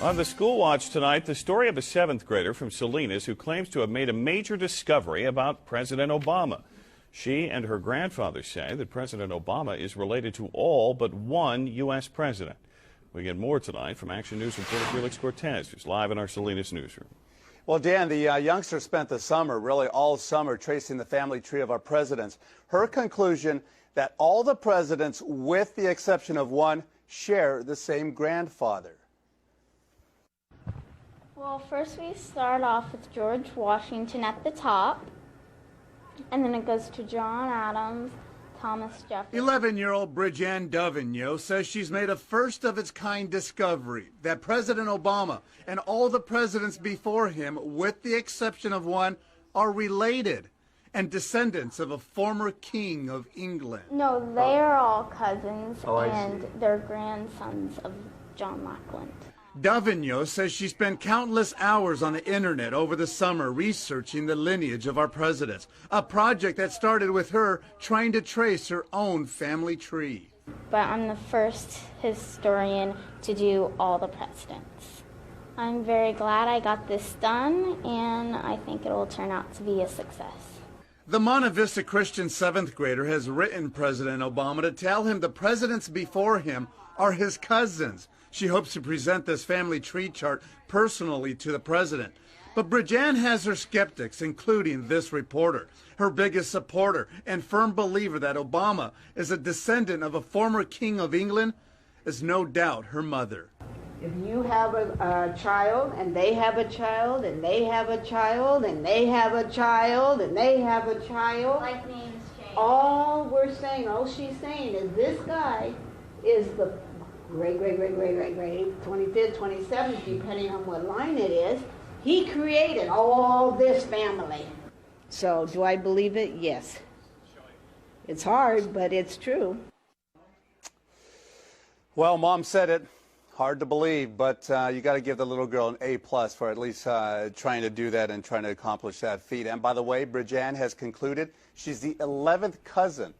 On the School Watch tonight, the story of a 7th grader from Salinas who claims to have made a major discovery about President Obama. She and her grandfather say that President Obama is related to all but one U.S. president. We get more tonight from Action News reporter Felix Cortez, who's live in our Salinas newsroom. Well, Dan, the youngster spent the summer, really all summer, tracing the family tree of our presidents. Her conclusion that all the presidents, with the exception of one, share the same grandfather. Well, first we start off with George Washington at the top, and then it goes to John Adams, Thomas Jefferson. 11-year-old Bridget Dovigneau says she's made a first-of-its-kind discovery that President Obama and all the presidents before him, with the exception of one, are related and descendants of a former king of England. No, they are all cousins, and they're grandsons of John Lackland. Dovigneau says she spent countless hours on the internet over the summer researching the lineage of our presidents, a project that started with her trying to trace her own family tree. But I'm the first historian to do all the presidents. I'm very glad I got this done, and I think it will turn out to be a success. The Monte Vista Christian 7th grader has written President Obama to tell him the presidents before him are his cousins. She hopes to present this family tree chart personally to the president. But Bridget has her skeptics, including this reporter. Her biggest supporter and firm believer that Obama is a descendant of a former king of England is no doubt her mother. If you have a child, and they have a child, and they have a child, and they have a child, and they have a child, Like names change. all she's saying is this guy is the great, 25th, 27th, depending on what line it is. He created all this family. So do I believe it? Yes. It's hard, but it's true. Well, Mom said it. Hard to believe, but you got to give the little girl an A+ for at least trying to do that and trying to accomplish that feat. And by the way, Bridget has concluded she's the 11th cousin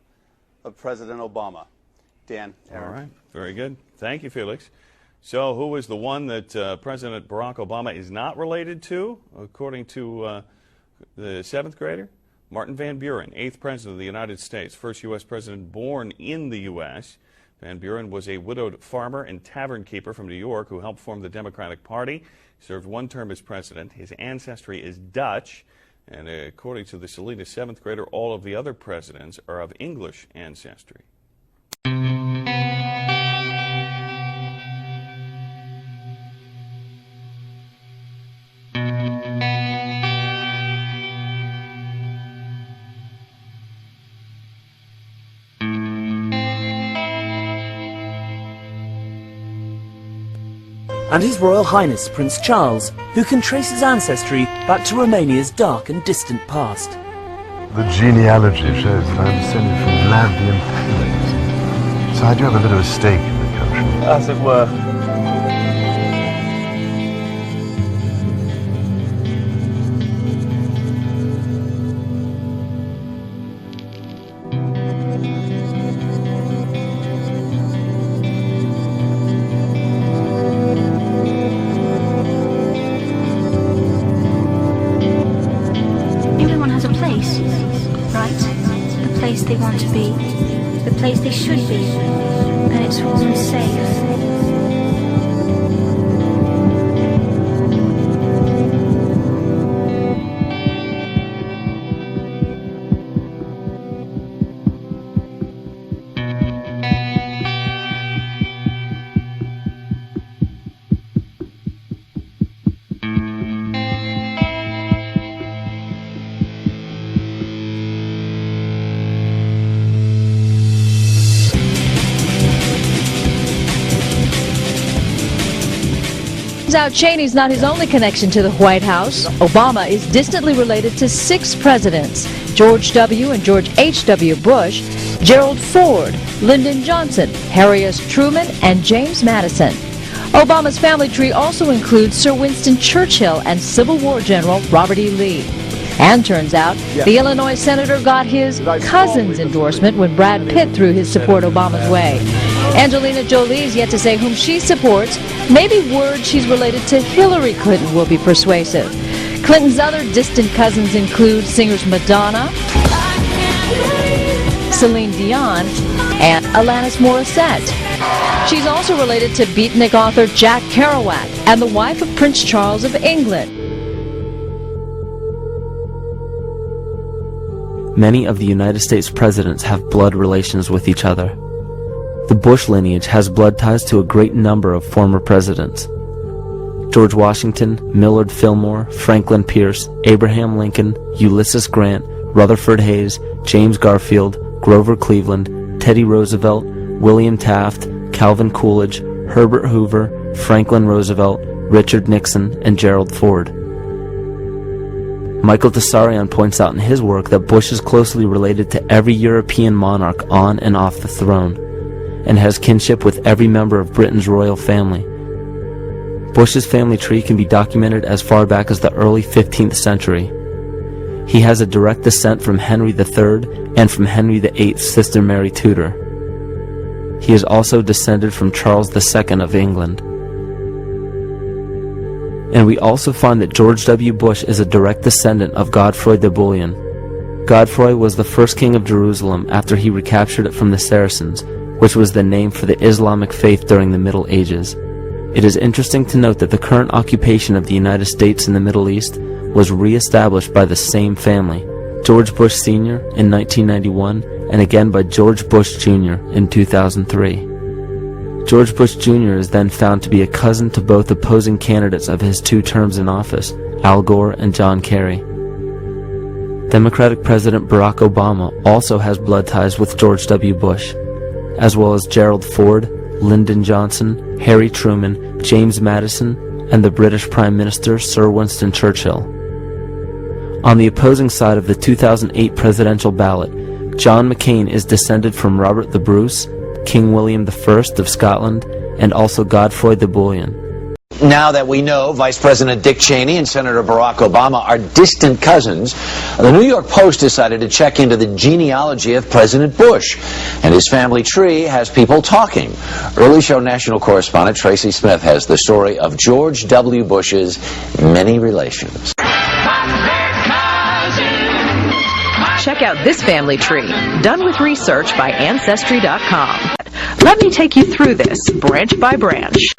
of President Obama. Dan, Aaron. All right, very good. Thank you, Felix. So who is the one that President Barack Obama is not related to, according to the 7th grader? Martin Van Buren, 8th President of the United States, first U.S. president born in the U.S. Van Buren was a widowed farmer and tavern keeper from New York who helped form the Democratic Party. He served one term as president. His ancestry is Dutch, and according to the Salinas 7th grader, all of the other presidents are of English ancestry. And His Royal Highness Prince Charles, who can trace his ancestry back to Romania's dark and distant past. The genealogy shows that I'm descended from Vladimir families, so I do have a bit of a stake in the country. As it were. They want to be, the place they should be, and it's warm and safe. Turns out Cheney's not his only connection to the White House. Obama is distantly related to 6 presidents: George W. and George H.W. Bush, Gerald Ford, Lyndon Johnson, Harry S. Truman, and James Madison. Obama's family tree also includes Sir Winston Churchill and Civil War General Robert E. Lee. And turns out, the Illinois senator got his cousin's endorsement when Brad Pitt threw his support Obama's way. Angelina Jolie's yet to say whom she supports. Maybe word she's related to Hillary Clinton will be persuasive. Clinton's other distant cousins include singers Madonna, Celine Dion, and Alanis Morissette. She's also related to beatnik author Jack Kerouac and the wife of Prince Charles of England. Many of the United States presidents have blood relations with each other. The Bush lineage has blood ties to a great number of former presidents. George Washington, Millard Fillmore, Franklin Pierce, Abraham Lincoln, Ulysses Grant, Rutherford Hayes, James Garfield, Grover Cleveland, Teddy Roosevelt, William Taft, Calvin Coolidge, Herbert Hoover, Franklin Roosevelt, Richard Nixon, and Gerald Ford. Michael Tessarion points out in his work that Bush is closely related to every European monarch on and off the throne, and has kinship with every member of Britain's royal family. Bush's family tree can be documented as far back as the early 15th century. He has a direct descent from Henry III and from Henry VIII's sister Mary Tudor. He is also descended from Charles II of England. And we also find that George W. Bush is a direct descendant of Godfrey de Bouillon. Godfrey was the first king of Jerusalem after he recaptured it from the Saracens, which was the name for the Islamic faith during the Middle Ages. It is interesting to note that the current occupation of the United States in the Middle East was re-established by the same family, George Bush Sr. in 1991, and again by George Bush Jr. in 2003. George Bush Jr. is then found to be a cousin to both opposing candidates of his 2 terms in office, Al Gore and John Kerry. Democratic President Barack Obama also has blood ties with George W. Bush, as well as Gerald Ford, Lyndon Johnson, Harry Truman, James Madison, and the British Prime Minister Sir Winston Churchill. On the opposing side of the 2008 presidential ballot, John McCain is descended from Robert the Bruce, King William I of Scotland, and also Godfrey de Bouillon. Now that we know Vice President Dick Cheney and Senator Barack Obama are distant cousins, the New York Post decided to check into the genealogy of President Bush, and his family tree has people talking. Early Show national correspondent Tracy Smith has the story of George W. Bush's many relations. Check out this family tree, done with research by Ancestry.com. Let me take you through this, branch by branch.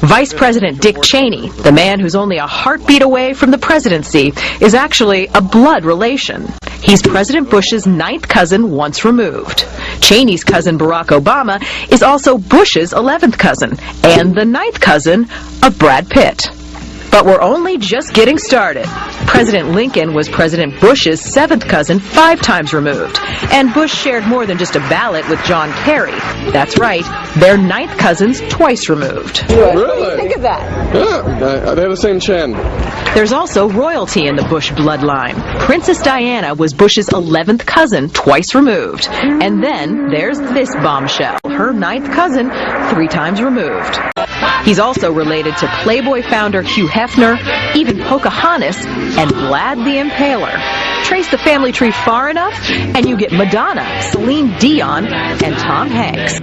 Vice President Dick Cheney, the man who's only a heartbeat away from the presidency, is actually a blood relation. He's President Bush's 9th cousin once removed. Cheney's cousin Barack Obama is also Bush's 11th cousin and the 9th cousin of Brad Pitt. But we're only just getting started. President Lincoln was President Bush's 7th cousin 5 times removed, and Bush shared more than just a ballot with John Kerry. That's right, they're 9th cousins twice removed. Really? What do you think of that? Yeah, they have the same chin. There's also royalty in the Bush bloodline. Princess Diana was Bush's 11th cousin twice removed. And then there's this bombshell, her 9th cousin 3 times removed. He's also related to Playboy founder Hugh Hefner, even Pocahontas, and Vlad the Impaler. Trace the family tree far enough, and you get Madonna, Celine Dion, and Tom Hanks.